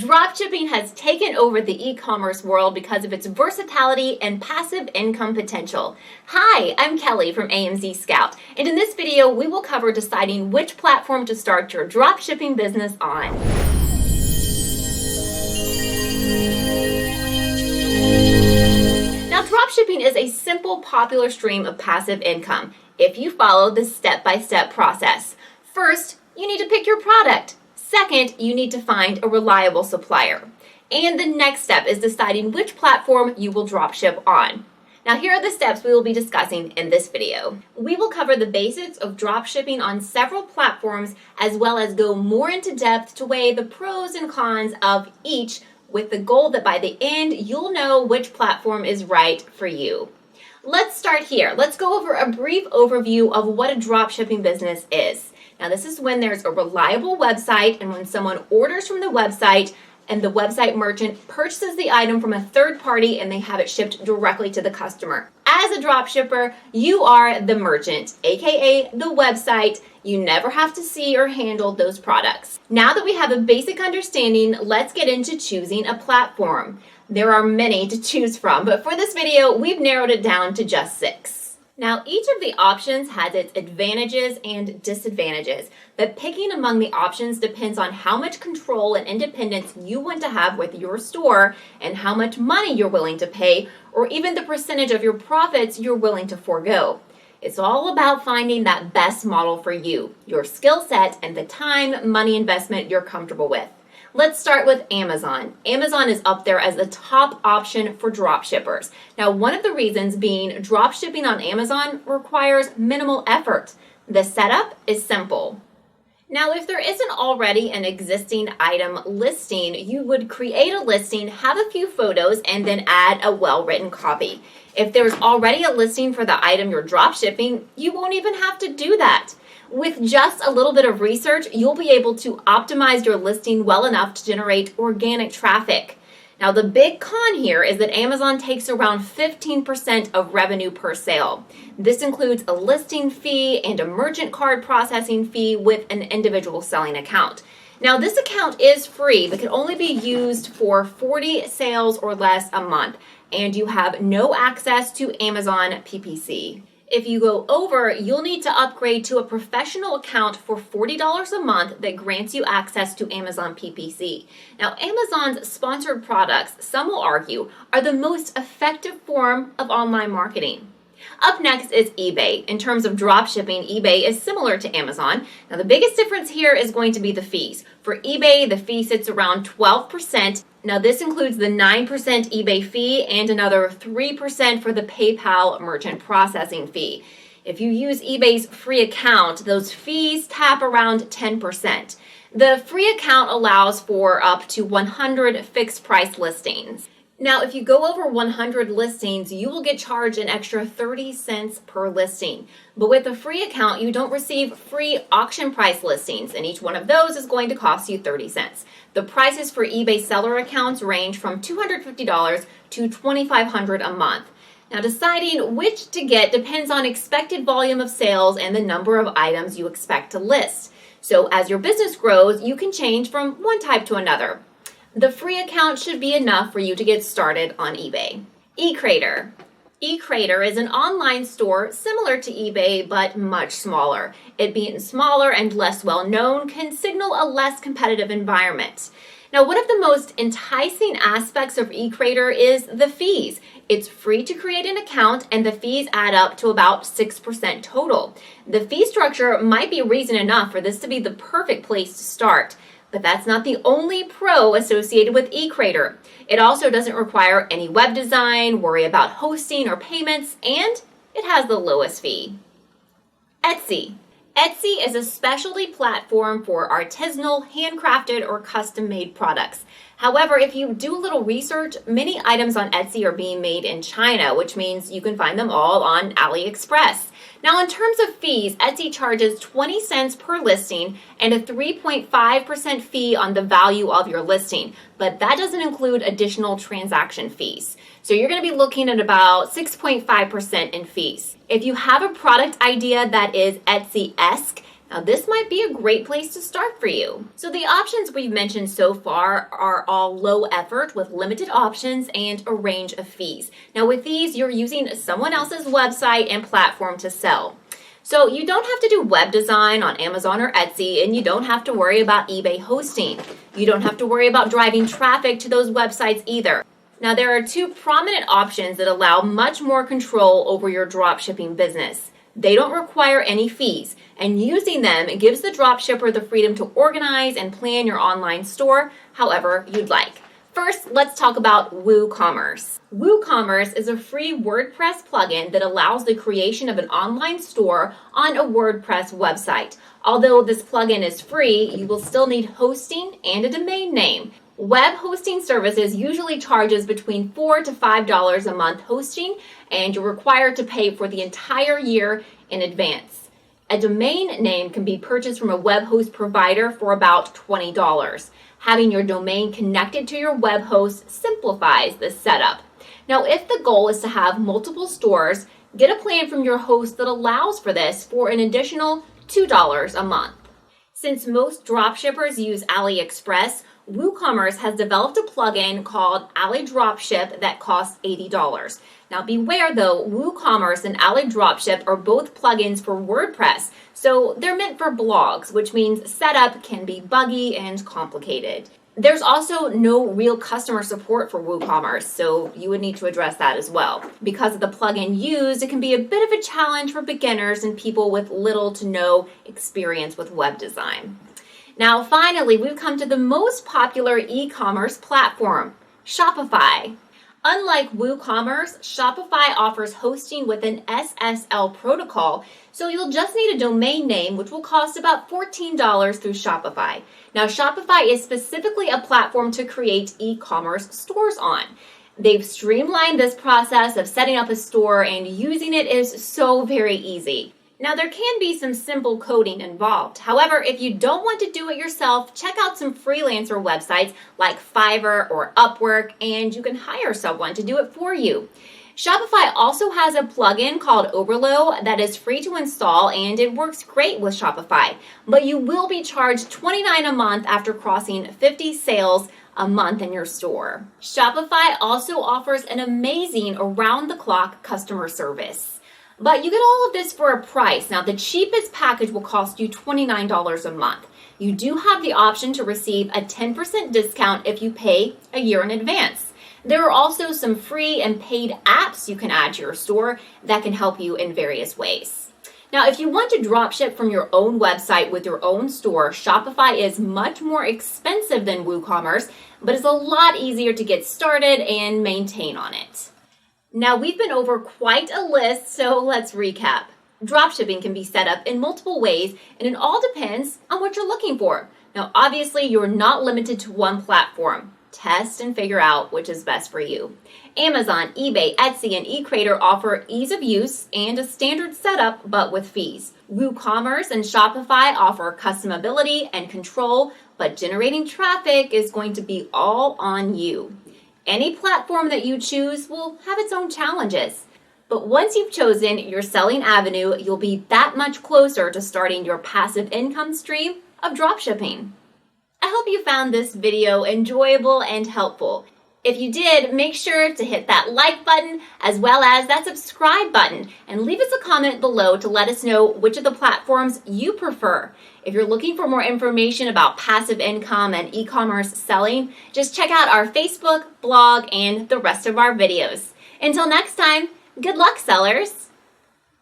Dropshipping has taken over the e-commerce world because of its versatility and passive income potential. Hi, I'm Kelly from AMZScout, and in this video, we will cover deciding which platform to start your dropshipping business on. Now, dropshipping is a simple, popular stream of passive income if you follow the step-by-step process. First, you need to pick your product. Second, you need to find a reliable supplier. And the next step is deciding which platform you will dropship on. Now, here are the steps we will be discussing in this video. We will cover the basics of dropshipping on several platforms, as well as go more into depth to weigh the pros and cons of each, with the goal that by the end, you'll know which platform is right for you. Let's start here. Let's go over a brief overview of what a dropshipping business is. Now, this is when there's a reliable website and when someone orders from the website and the website merchant purchases the item from a third party and they have it shipped directly to the customer. As a dropshipper, you are the merchant, aka the website. You never have to see or handle those products. Now that we have a basic understanding, let's get into choosing a platform. There are many to choose from, but for this video, we've narrowed it down to just 6. Now, each of the options has its advantages and disadvantages, but picking among the options depends on how much control and independence you want to have with your store and how much money you're willing to pay, or even the percentage of your profits you're willing to forego. It's all about finding that best model for you, your skill set, and the time, money investment you're comfortable with. Let's start with Amazon. Amazon is up there as the top option for dropshippers. Now, one of the reasons being dropshipping on Amazon requires minimal effort. The setup is simple. Now, if there isn't already an existing item listing, you would create a listing, have a few photos, and then add a well-written copy. If there's already a listing for the item you're dropshipping, you won't even have to do that. With just a little bit of research, you'll be able to optimize your listing well enough to generate organic traffic. Now, the big con here is that Amazon takes around 15% of revenue per sale. This includes a listing fee and a merchant card processing fee with an individual selling account. Now, this account is free, but can only be used for 40 sales or less a month, and you have no access to Amazon PPC. If you go over, you'll need to upgrade to a professional account for $40 a month that grants you access to Amazon PPC. Now, Amazon's sponsored products, some will argue, are the most effective form of online marketing. Up next is eBay. In terms of dropshipping, eBay is similar to Amazon. Now, the biggest difference here is going to be the fees. For eBay, the fee sits around 12%. Now, this includes the 9% eBay fee and another 3% for the PayPal merchant processing fee. If you use eBay's free account, those fees tap around 10%. The free account allows for up to 100 fixed price listings. Now, if you go over 100 listings, you will get charged an extra 30 cents per listing. But with a free account, you don't receive free auction price listings, and each one of those is going to cost you 30 cents. The prices for eBay seller accounts range from $250 to $2,500 a month. Now, deciding which to get depends on expected volume of sales and the number of items you expect to list. So as your business grows, you can change from one type to another. The free account should be enough for you to get started on eBay. Ecrater. Ecrater is an online store similar to eBay, but much smaller. It being smaller and less well-known can signal a less competitive environment. Now, one of the most enticing aspects of Ecrater is the fees. It's free to create an account, and the fees add up to about 6% total. The fee structure might be reason enough for this to be the perfect place to start. But that's not the only pro associated with Ecrater. It also doesn't require any web design, worry about hosting or payments, and it has the lowest fee. Etsy. Etsy is a specialty platform for artisanal, handcrafted, or custom-made products. However, if you do a little research, many items on Etsy are being made in China, which means you can find them all on AliExpress. Now, in terms of fees, Etsy charges 20 cents per listing and a 3.5% fee on the value of your listing, but that doesn't include additional transaction fees. So you're going to be looking at about 6.5% in fees. If you have a product idea that is Etsy-esque, Now, this might be a great place to start for you. So the options we've mentioned so far are all low effort with limited options and a range of fees. Now, with these, you're using someone else's website and platform to sell. So you don't have to do web design on Amazon or Etsy, and you don't have to worry about eBay hosting. You don't have to worry about driving traffic to those websites either. Now, there are two prominent options that allow much more control over your dropshipping business. They don't require any fees, and using them gives the dropshipper the freedom to organize and plan your online store however you'd like. First, let's talk about Woocomerce. Woocomerce is a free WordPress plugin that allows the creation of an online store on a WordPress website. Although this plugin is free, you will still need hosting and a domain name. Web hosting services usually charges between $4 to $5 a month hosting, and you're required to pay for the entire year in advance. A domain name can be purchased from a web host provider for about $20. Having your domain connected to your web host simplifies this setup. Now, if the goal is to have multiple stores, get a plan from your host that allows for this for an additional $2 a month. Since most dropshippers use AliExpress, Woocomerce has developed a plugin called Ali Dropship that costs $80. Now beware though, Woocomerce and Ali Dropship are both plugins for WordPress, so they're meant for blogs, which means setup can be buggy and complicated. There's also no real customer support for Woocomerce, so you would need to address that as well. Because of the plugin used, it can be a bit of a challenge for beginners and people with little to no experience with web design. Now, finally, we've come to the most popular e-commerce platform, Shopify. Unlike WooCommerce, Shopify offers hosting with an SSL protocol, so you'll just need a domain name, which will cost about $14 through Shopify. Now, Shopify is specifically a platform to create e-commerce stores on. They've streamlined this process of setting up a store, and using it is so very easy. Now, there can be some simple coding involved. However, if you don't want to do it yourself, check out some freelancer websites like Fiverr or Upwork, and you can hire someone to do it for you. Shopify also has a plugin called Overload that is free to install, and it works great with Shopify. But you will be charged $29 a month after crossing 50 sales a month in your store. Shopify also offers an amazing around-the-clock customer service. But you get all of this for a price. Now, the cheapest package will cost you $29 a month. You do have the option to receive a 10% discount if you pay a year in advance. There are also some free and paid apps you can add to your store that can help you in various ways. Now, if you want to dropship from your own website with your own store, Shopify is much more expensive than WooCommerce, but it's a lot easier to get started and maintain on it. Now, we've been over quite a list, so let's recap. Dropshipping can be set up in multiple ways, and it all depends on what you're looking for. Now, obviously, you're not limited to one platform. Test and figure out which is best for you. Amazon, eBay, Etsy, and Ecrater offer ease of use and a standard setup, but with fees. Woocomerce and Shopify offer customability and control, but generating traffic is going to be all on you. Any platform that you choose will have its own challenges. But once you've chosen your selling avenue, you'll be that much closer to starting your passive income stream of dropshipping. I hope you found this video enjoyable and helpful. If you did, make sure to hit that like button as well as that subscribe button, and leave us a comment below to let us know which of the platforms you prefer. If you're looking for more information about passive income and e-commerce selling, just check out our Facebook, blog, and the rest of our videos. Until next time, good luck, sellers!